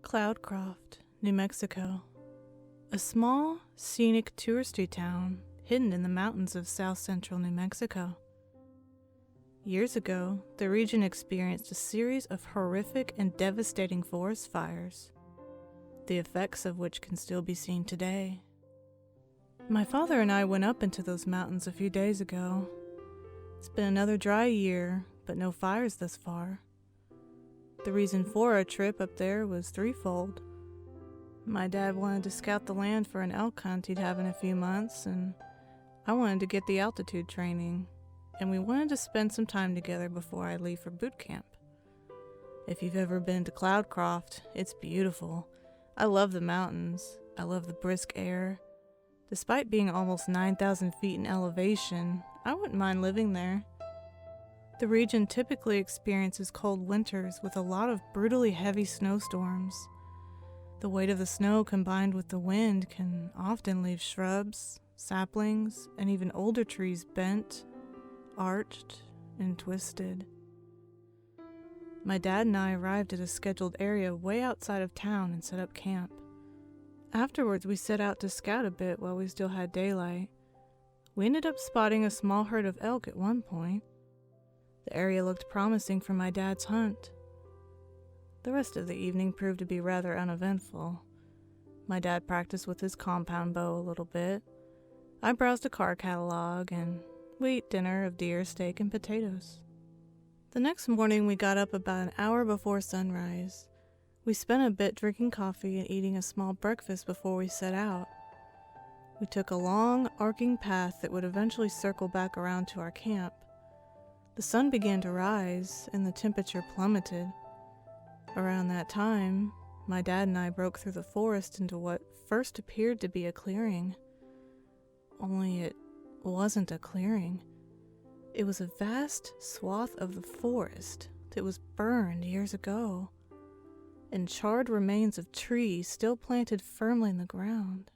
Cloudcroft, New Mexico, a small, scenic touristy town hidden in the mountains of south-central New Mexico. Years ago, the region experienced a series of horrific and devastating forest fires, the effects of which can still be seen today. My father and I went up into those mountains a few days ago. It's been another dry year, but no fires thus far. The reason for our trip up there was threefold. My dad wanted to scout the land for an elk hunt he'd have in a few months, and I wanted to get the altitude training, and we wanted to spend some time together before I leave for boot camp. If you've ever been to Cloudcroft, it's beautiful. I love the mountains. I love the brisk air. Despite being almost 9,000 feet in elevation, I wouldn't mind living there. The region typically experiences cold winters with a lot of brutally heavy snowstorms. The weight of the snow combined with the wind can often leave shrubs, saplings, and even older trees bent, arched, and twisted. My dad and I arrived at a scheduled area way outside of town and set up camp. Afterwards, we set out to scout a bit while we still had daylight. We ended up spotting a small herd of elk at one point. The area looked promising for my dad's hunt. The rest of the evening proved to be rather uneventful. My dad practiced with his compound bow a little bit. I browsed a car catalog, and we ate dinner of deer, steak, and potatoes. The next morning, we got up about an hour before sunrise. We spent a bit drinking coffee and eating a small breakfast before we set out. We took a long, arcing path that would eventually circle back around to our camp. The sun began to rise, and the temperature plummeted. Around that time, my dad and I broke through the forest into what first appeared to be a clearing. Only it wasn't a clearing. It was a vast swath of the forest that was burned years ago, and charred remains of trees still planted firmly in the ground.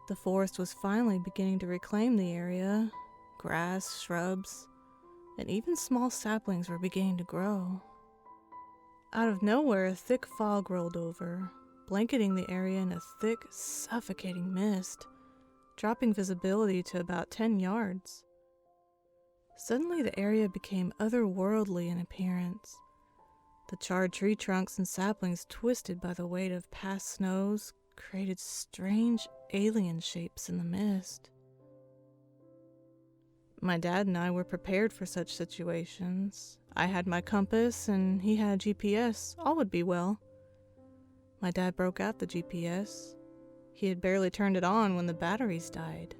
The forest was finally beginning to reclaim the area. Grass, shrubs, and even small saplings were beginning to grow. Out of nowhere, a thick fog rolled over, blanketing the area in a thick, suffocating mist, dropping visibility to about 10 yards. Suddenly, the area became otherworldly in appearance. The charred tree trunks and saplings, twisted by the weight of past snows, created strange alien shapes in the mist. My dad and I were prepared for such situations. I had my compass and he had GPS. All would be well. My dad broke out the GPS. He had barely turned it on when the batteries died.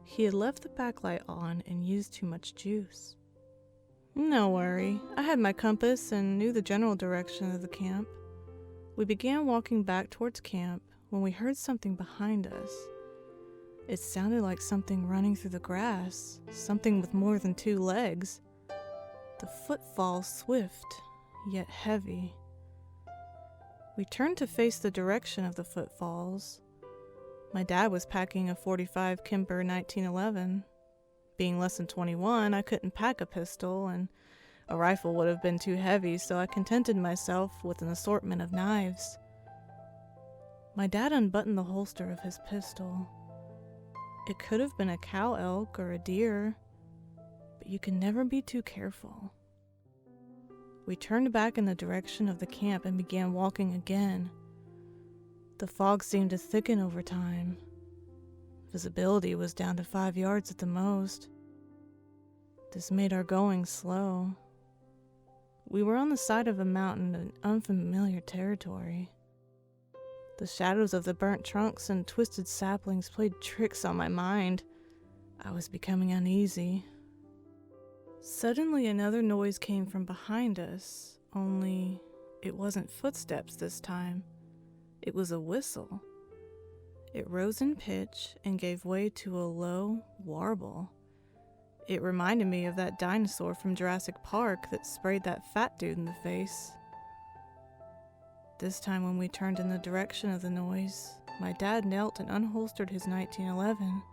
He had left the backlight on and used too much juice. No worry. I had my compass and knew the general direction of the camp. We began walking back towards camp when we heard something behind us. It sounded like something running through the grass, something with more than 2 legs. The footfall swift, yet heavy. We turned to face the direction of the footfalls. My dad was packing a .45 Kemper 1911. Being less than 21, I couldn't pack a pistol, and a rifle would have been too heavy, so I contented myself with an assortment of knives. My dad unbuttoned the holster of his pistol. It could have been a cow elk or a deer, but you can never be too careful. We turned back in the direction of the camp and began walking again. The fog seemed to thicken over time. Visibility was down to 5 yards at the most. This made our going slow. We were on the side of a mountain in unfamiliar territory. The shadows of the burnt trunks and twisted saplings played tricks on my mind. I was becoming uneasy. Suddenly another noise came from behind us, only it wasn't footsteps this time. It was a whistle. It rose in pitch and gave way to a low warble. It reminded me of that dinosaur from Jurassic Park that sprayed that fat dude in the face. This time when we turned in the direction of the noise, my dad knelt and unholstered his 1911,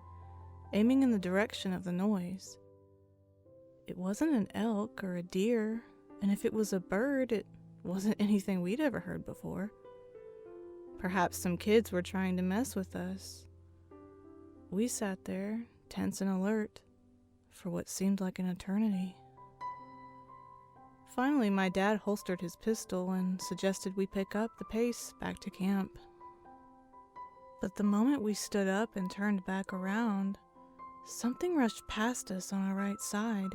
aiming in the direction of the noise. It wasn't an elk or a deer, and if it was a bird, it wasn't anything we'd ever heard before. Perhaps some kids were trying to mess with us. We sat there, tense and alert, for what seemed like an eternity. Finally, my dad holstered his pistol and suggested we pick up the pace back to camp. But the moment we stood up and turned back around, something rushed past us on our right side.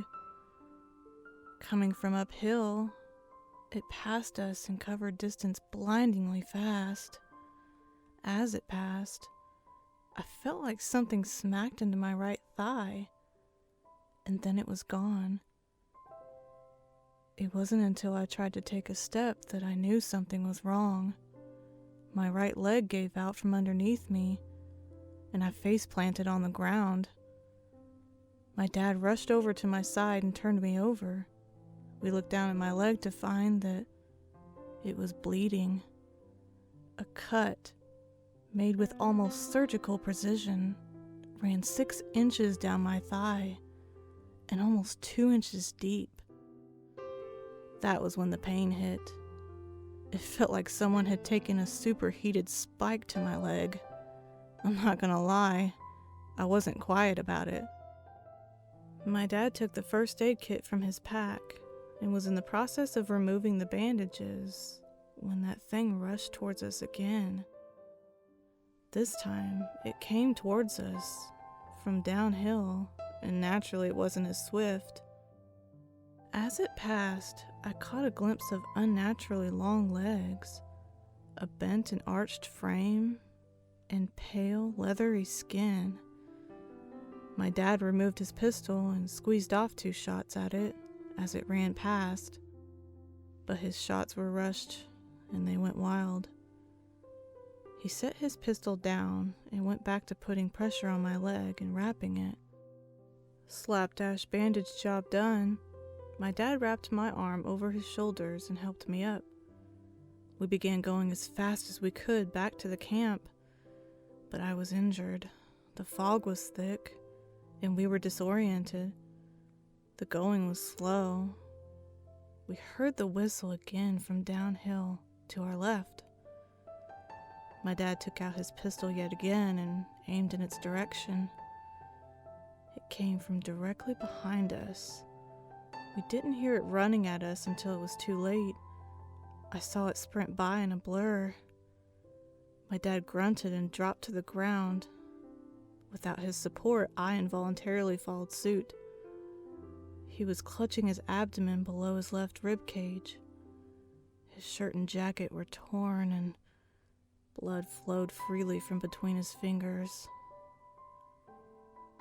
Coming from uphill, it passed us and covered distance blindingly fast. As it passed, I felt like something smacked into my right thigh, and then it was gone. It wasn't until I tried to take a step that I knew something was wrong. My right leg gave out from underneath me, and I face planted on the ground. My dad rushed over to my side and turned me over. We looked down at my leg to find that it was bleeding. A cut, made with almost surgical precision, ran 6 inches down my thigh and almost 2 inches deep. That was when the pain hit. It felt like someone had taken a superheated spike to my leg. I'm not gonna lie, I wasn't quiet about it. My dad took the first aid kit from his pack and was in the process of removing the bandages when that thing rushed towards us again. This time, it came towards us from downhill, and naturally it wasn't as swift. As it passed, I caught a glimpse of unnaturally long legs, a bent and arched frame, and pale, leathery skin. My dad removed his pistol and squeezed off 2 shots at it as it ran past, but his shots were rushed and they went wild. He set his pistol down and went back to putting pressure on my leg and wrapping it. Slapdash bandage job done. My dad wrapped my arm over his shoulders and helped me up. We began going as fast as we could back to the camp, but I was injured. The fog was thick, and we were disoriented. The going was slow. We heard the whistle again from downhill to our left. My dad took out his pistol yet again and aimed in its direction. It came from directly behind us. We didn't hear it running at us until it was too late. I saw it sprint by in a blur. My dad grunted and dropped to the ground. Without his support, I involuntarily followed suit. He was clutching his abdomen below his left rib cage. His shirt and jacket were torn and blood flowed freely from between his fingers.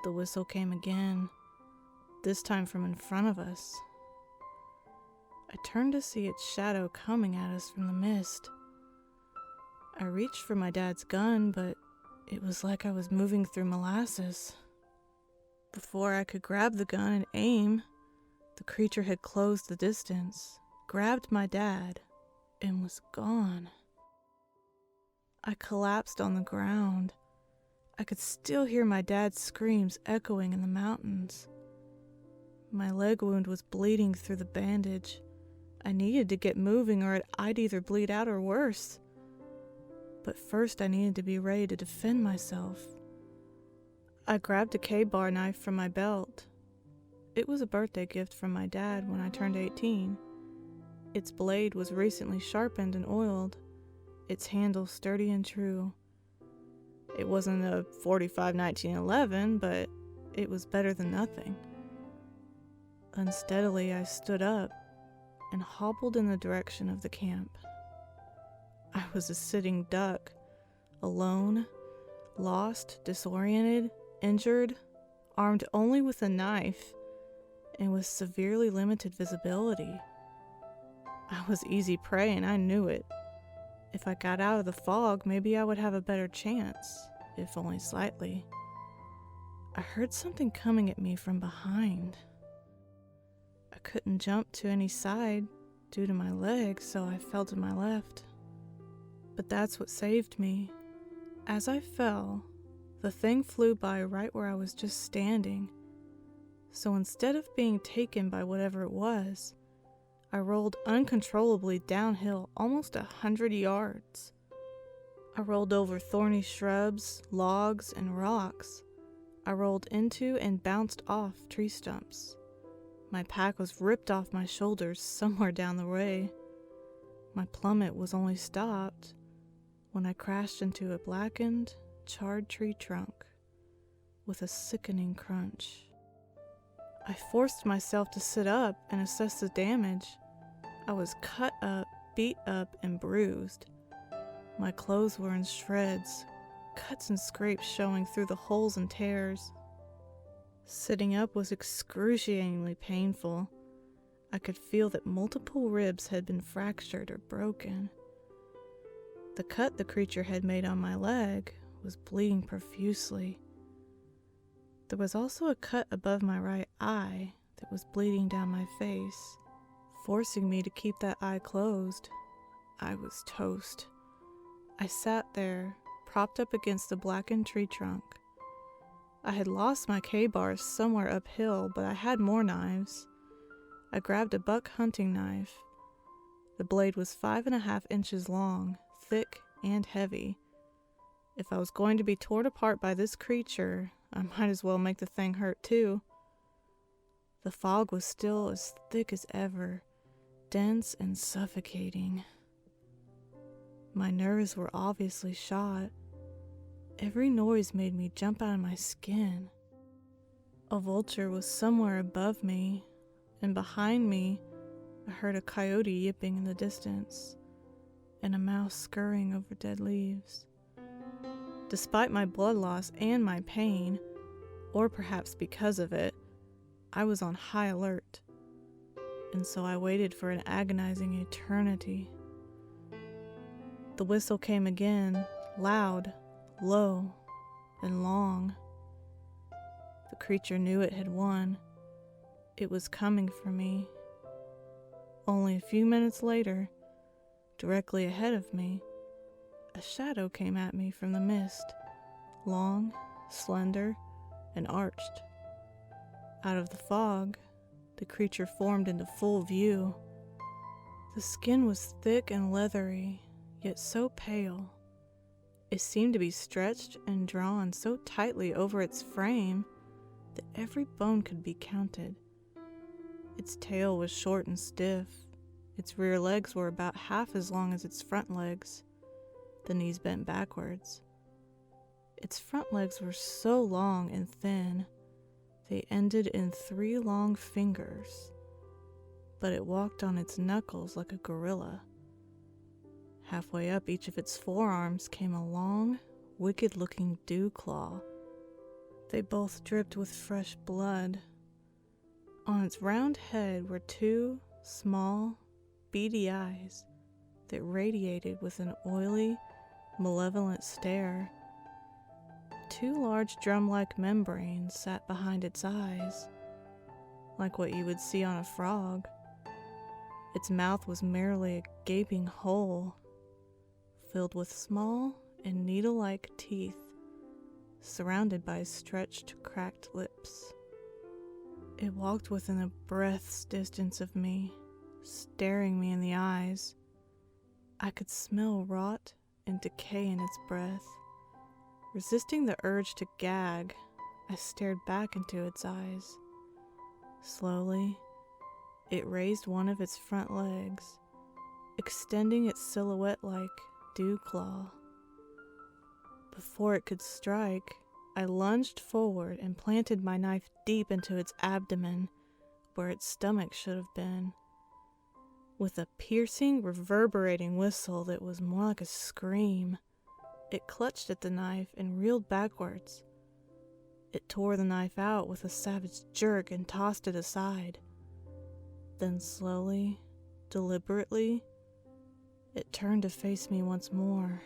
The whistle came again, this time from in front of us. I turned to see its shadow coming at us from the mist. I reached for my dad's gun, but it was like I was moving through molasses. Before I could grab the gun and aim, the creature had closed the distance, grabbed my dad, and was gone. I collapsed on the ground. I could still hear my dad's screams echoing in the mountains. My leg wound was bleeding through the bandage. I needed to get moving or I'd either bleed out or worse. But first I needed to be ready to defend myself. I grabbed a K-bar knife from my belt. It was a birthday gift from my dad when I turned 18. Its blade was recently sharpened and oiled, its handle sturdy and true. It wasn't a .45 1911, but it was better than nothing. Unsteadily, I stood up and hobbled in the direction of the camp. I was a sitting duck, alone, lost, disoriented, injured, armed only with a knife, and with severely limited visibility. I was easy prey and I knew it. If I got out of the fog, maybe I would have a better chance, if only slightly. I heard something coming at me from behind. I couldn't jump to any side due to my legs, so I fell to my left. But that's what saved me. As I fell, the thing flew by right where I was just standing. So instead of being taken by whatever it was, I rolled uncontrollably downhill almost 100 yards. I rolled over thorny shrubs, logs, and rocks. I rolled into and bounced off tree stumps. My pack was ripped off my shoulders somewhere down the way. My plummet was only stopped when I crashed into a blackened, charred tree trunk with a sickening crunch. I forced myself to sit up and assess the damage. I was cut up, beat up, and bruised. My clothes were in shreds, cuts and scrapes showing through the holes and tears. Sitting up was excruciatingly painful. I could feel that multiple ribs had been fractured or broken. The cut the creature had made on my leg was bleeding profusely. There was also a cut above my right eye that was bleeding down my face, forcing me to keep that eye closed. I was toast. I sat there, propped up against the blackened tree trunk. I had lost my K-bars somewhere uphill, but I had more knives. I grabbed a buck hunting knife. The blade was 5.5 inches long, thick and heavy. If I was going to be torn apart by this creature, I might as well make the thing hurt too. The fog was still as thick as ever, dense and suffocating. My nerves were obviously shot. Every noise made me jump out of my skin. A vulture was somewhere above me, and behind me, I heard a coyote yipping in the distance, and a mouse scurrying over dead leaves. Despite my blood loss and my pain, or perhaps because of it, I was on high alert, and so I waited for an agonizing eternity. The whistle came again, loud, low, and long. The creature knew it had won. It was coming for me. Only a few minutes later, directly ahead of me, a shadow came at me from the mist, long, slender, and arched. Out of the fog, the creature formed into full view. The skin was thick and leathery, yet so pale. It seemed to be stretched and drawn so tightly over its frame that every bone could be counted. Its tail was short and stiff. Its rear legs were about half as long as its front legs. The knees bent backwards. Its front legs were so long and thin, they ended in 3 long fingers, but it walked on its knuckles like a gorilla. Halfway up each of its forearms came a long, wicked-looking dew claw. They both dripped with fresh blood. On its round head were 2 small, beady eyes that radiated with an oily, malevolent stare. 2 large drum-like membranes sat behind its eyes, like what you would see on a frog. Its mouth was merely a gaping hole, filled with small and needle-like teeth, surrounded by stretched, cracked lips. It walked within a breath's distance of me, staring me in the eyes. I could smell rot and decay in its breath. Resisting the urge to gag, I stared back into its eyes. Slowly, it raised one of its front legs, extending its silhouette like dew claw. Before it could strike, I lunged forward and planted my knife deep into its abdomen, where its stomach should have been. With a piercing, reverberating whistle that was more like a scream, it clutched at the knife and reeled backwards. It tore the knife out with a savage jerk and tossed it aside. Then slowly, deliberately, it turned to face me once more.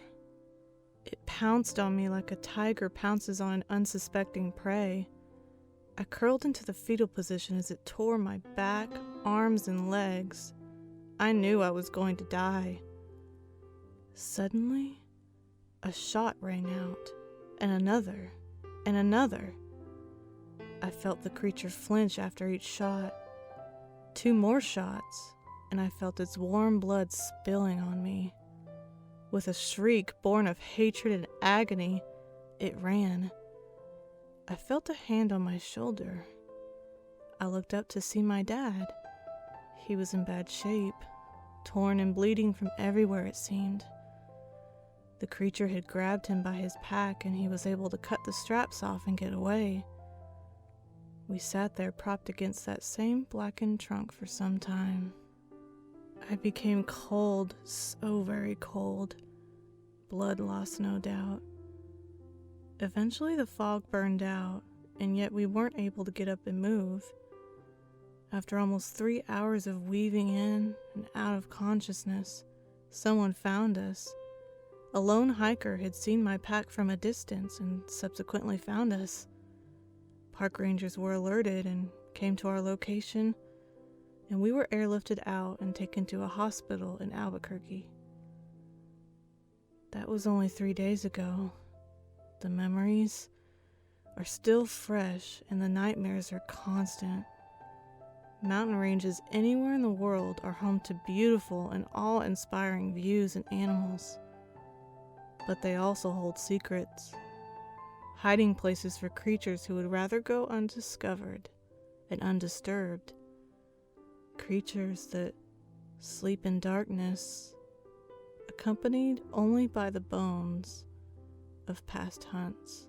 It pounced on me like a tiger pounces on an unsuspecting prey. I curled into the fetal position as it tore my back, arms, and legs. I knew I was going to die. Suddenly, a shot rang out, and another, and another. I felt the creature flinch after each shot. 2 more shots, and I felt its warm blood spilling on me. With a shriek born of hatred and agony, it ran. I felt a hand on my shoulder. I looked up to see my dad. He was in bad shape, torn and bleeding from everywhere it seemed. The creature had grabbed him by his pack and he was able to cut the straps off and get away. We sat there propped against that same blackened trunk for some time. I became cold, so very cold. Blood loss, no doubt. Eventually the fog burned out, and yet we weren't able to get up and move. After almost 3 hours of weaving in and out of consciousness, someone found us. A lone hiker had seen my pack from a distance and subsequently found us. Park rangers were alerted and came to our location, and we were airlifted out and taken to a hospital in Albuquerque. That was only 3 days ago. The memories are still fresh and the nightmares are constant. Mountain ranges anywhere in the world are home to beautiful and awe-inspiring views and animals. But they also hold secrets, hiding places for creatures who would rather go undiscovered and undisturbed. Creatures that sleep in darkness, accompanied only by the bones of past hunts.